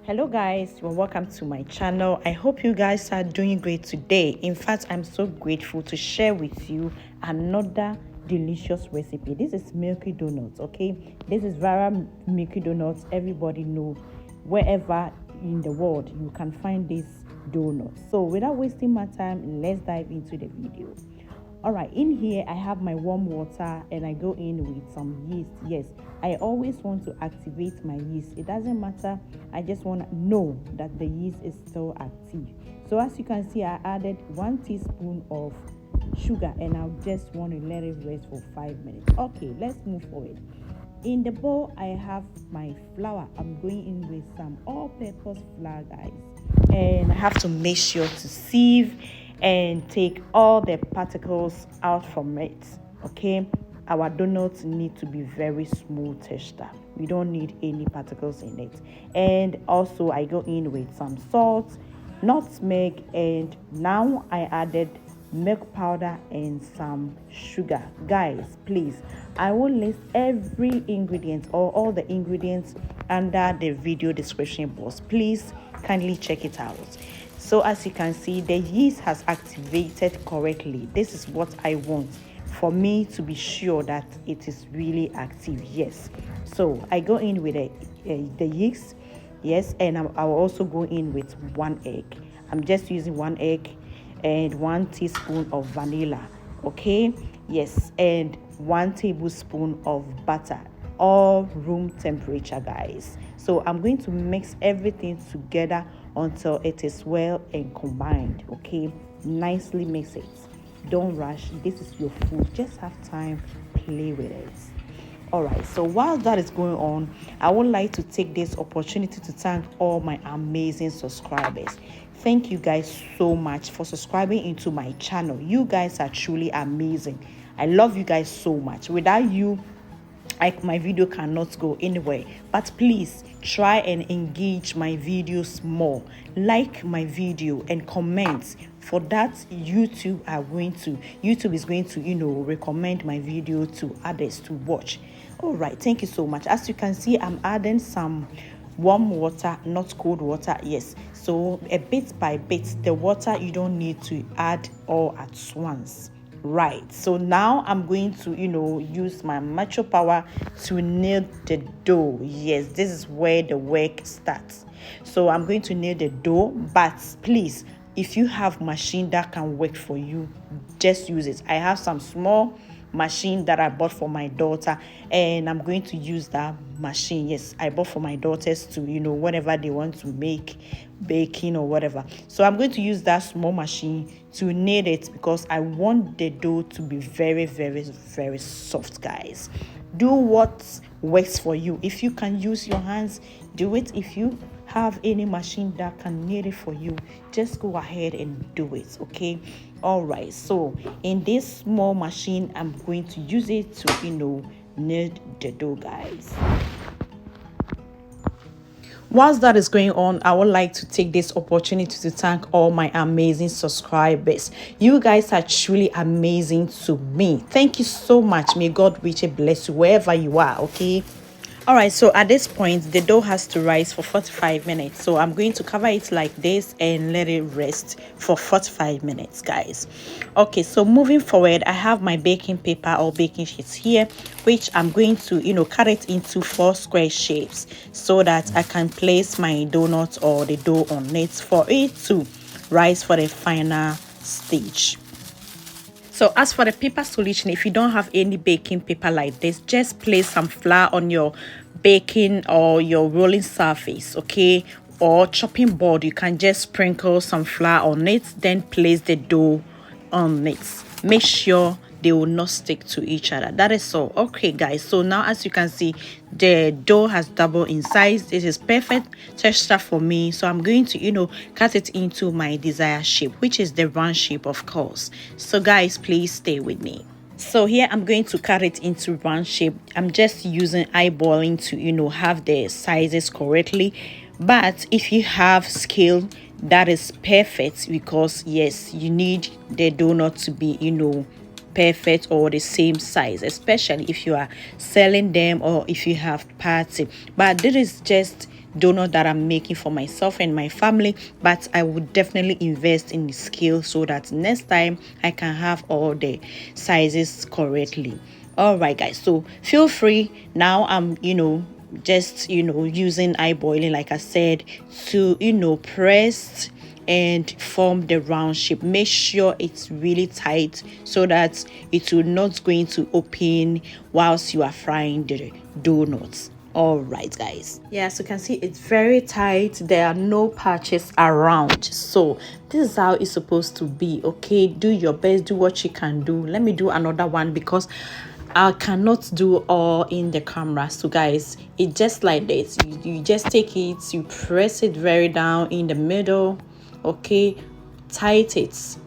Hello guys, well, welcome to my channel. I hope you guys are doing great today. In fact, I'm so grateful to share with you another delicious recipe. This is milky donuts. Okay, this is Vara milky donuts. Everybody know, wherever in the world you can find this donut. So without wasting my time, let's dive into the video. All right, in here I have my warm water and I go in with some yeast. Yes, I always want to activate my yeast. It doesn't matter, I just want to know that the yeast is still active. So as you can see, I added 1 teaspoon of sugar and I just want to let it rest for 5 minutes. Okay, let's move forward. In the bowl I have my flour. I'm going in with some all-purpose flour, guys, and I have to make sure to sieve and take all the particles out from it. Okay, our donuts need to be very smooth texture. We don't need any particles in it. And also I go in with some salt, nutmeg, and now I added milk powder and some sugar. Guys, please, I will list every ingredient or all the ingredients under the video description box. Please kindly check it out. So as you can see, the yeast has activated correctly. This is what I want, for me to be sure that it is really active. Yes, so I go in with the yeast. Yes, and I will also go in with 1 egg. I'm just using 1 egg and 1 teaspoon of vanilla. Okay, yes, and 1 tablespoon of butter, all room temperature, guys. So I'm going to mix everything together until it is well and combined. Okay, nicely mix it. Don't rush. This is your food. Just have time, play with it. All right, so while that is going on, I would like to take this opportunity to thank all my amazing subscribers. Thank you guys so much for subscribing into my channel. You guys are truly amazing. I love you guys so much. Without you, my video cannot go anywhere. But please try and engage my videos more. Like my video and comment. For that, YouTube is going to recommend my video to others to watch. All right, thank you so much. As you can see, I'm adding some warm water, not cold water. Yes, so a bit by bit. The water you don't need to add all at once. Right, so now I'm going to use my macho power to knead the dough. Yes, this is where the work starts. So I'm going to knead the dough, but please, if you have machine that can work for you, just use it. I have some small machine that I bought for my daughter, and I'm going to use that machine. Yes, I bought for my daughters to whenever they want to make baking or whatever. So I'm going to use that small machine to knead it because I want the dough to be very, very, very soft. Guys, do what works for you. If you can use your hands, do it. If you have any machine that can knead it for you, just go ahead and do it. Okay, all right, so in this small machine I'm going to use it to knead the dough, guys. Whilst that is going on, I would like to take this opportunity to thank all my amazing subscribers. You guys are truly amazing to me. Thank you so much. May God richly bless you wherever you are. Okay, all right, so at this point the dough has to rise for 45 minutes, so I'm going to cover it like this and let it rest for 45 minutes, guys. Okay, so moving forward, I have my baking paper or baking sheets here, which I'm going to cut it into 4 square shapes so that I can place my donut or the dough on it for it to rise for the final stage. So as for the paper solution, if you don't have any baking paper like this, just place some flour on your baking or your rolling surface, okay, or chopping board. You can just sprinkle some flour on it, then place the dough on it. Make sure they will not stick to each other. That is all. Okay, guys, so now as you can see, the dough has doubled in size. This is perfect texture for me, so I'm going to cut it into my desired shape, which is the round shape, of course. So guys, please stay with me. So here I'm going to cut it into round shape. I'm just using eyeballing to have the sizes correctly, but if you have scale, that is perfect, because yes, you need the donut to be perfect or the same size, especially if you are selling them or if you have party. But this is just donut that I'm making for myself and my family, but I would definitely invest in the scale so that next time I can have all the sizes correctly. All right, guys, so feel free. Now I'm just using eye boiling, like I said, to press and form the round shape. Make sure it's really tight so that it will not going to open whilst you are frying the donuts. All right, guys, yeah, as you can see, it's very tight. There are no patches around, so this is how it's supposed to be. Okay, do your best, do what you can do. Let me do another one because I cannot do all in the camera. So guys, it's just like this. You just take it, you press it very down in the middle. Okay, tight it,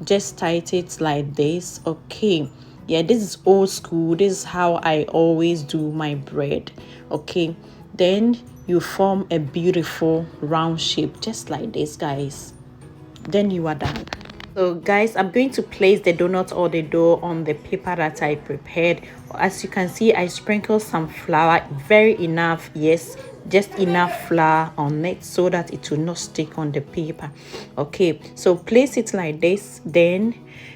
just tight it like this. Okay, yeah, this is old school. This is how I always do my bread. Okay, then you form a beautiful round shape just like this, guys. Then you are done. So guys, I'm going to place the donut or the dough on the paper that I prepared. As you can see, I sprinkled some flour, very enough, yes, just enough flour on it so that it will not stick on the paper. Okay, so place it like this. Then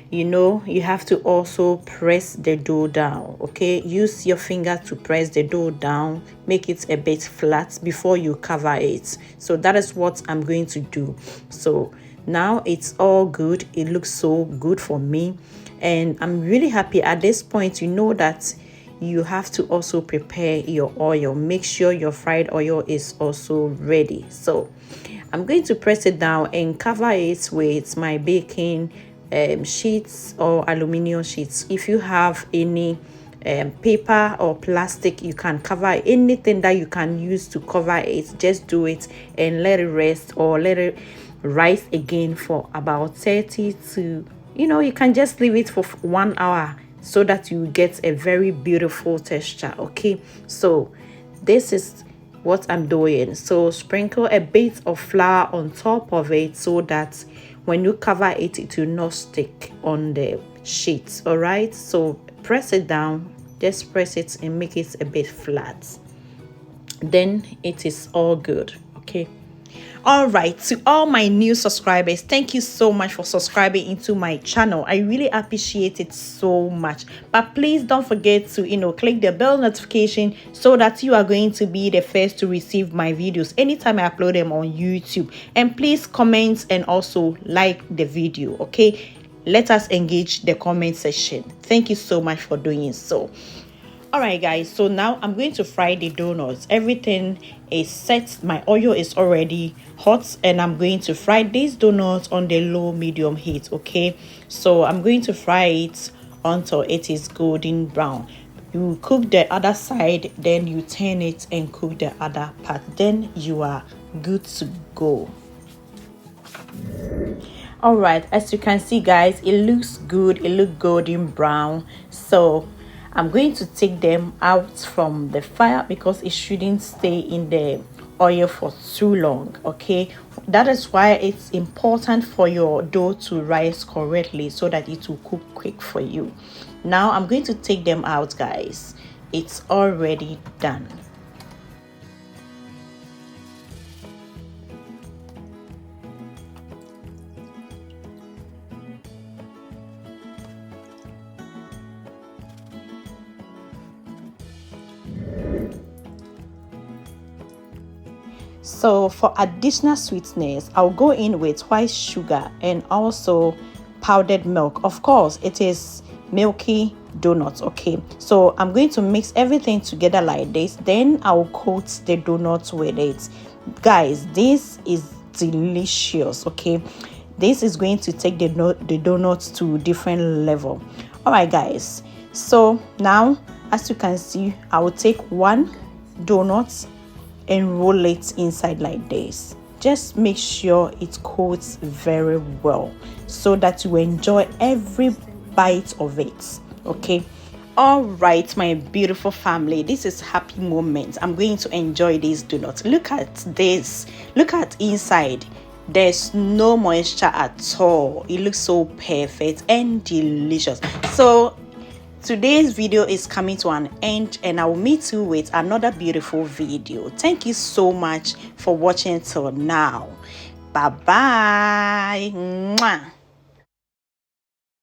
you have to also press the dough down. Okay, use your finger to press the dough down, make it a bit flat before you cover it. So that is what I'm going to do. So now it's all good. It looks so good for me, and I'm really happy. At this point, you know that you have to also prepare your oil. Make sure your fried oil is also ready. So I'm going to press it down and cover it with my baking sheets or aluminum sheets. If you have any paper or plastic, you can cover anything that you can use to cover it. Just do it and let it rest, or let it rise again for about 30 to you can just leave it for 1 hour so that you get a very beautiful texture. Okay, so this is what I'm doing. So sprinkle a bit of flour on top of it so that when you cover it, it will not stick on the sheets. All right, so press it down, just press it and make it a bit flat. Then it is all good. Okay. All right, to all my new subscribers, thank you so much for subscribing into my channel. I really appreciate it so much. But please don't forget to click the bell notification so that you are going to be the first to receive my videos anytime I upload them on YouTube. And please comment and also like the video. Okay, let us engage the comment section. Thank you so much for doing so. All right, guys, so now I'm going to fry the donuts. Everything is set. My oil is already hot, and I'm going to fry these donuts on the low medium heat. Okay, so I'm going to fry it until it is golden brown. You cook the other side, then you turn it and cook the other part. Then you are good to go. All right, as you can see, guys, it looks good. It looks golden brown. So I'm going to take them out from the fire because it shouldn't stay in the oil for too long. Okay, that is why it's important for your dough to rise correctly so that it will cook quick for you. Now I'm going to take them out, guys. It's already done. So for additional sweetness, I'll go in with white sugar and also powdered milk. Of course, it is milky donuts. Okay, so I'm going to mix everything together like this. Then I'll coat the donuts with it. Guys, this is delicious. Okay, this is going to take the donuts to a different level. All right, guys, so now as you can see, I will take one donut and roll it inside like this. Just make sure it coats very well so that you enjoy every bite of it. Okay, all right, my beautiful family, this is happy moment. I'm going to enjoy these donuts. Look at this, look at inside. There's no moisture at all. It looks so perfect and delicious. So Today's video is coming to an end, and I will meet you with another beautiful video. Thank you so much for watching till now. Bye bye. Mwah.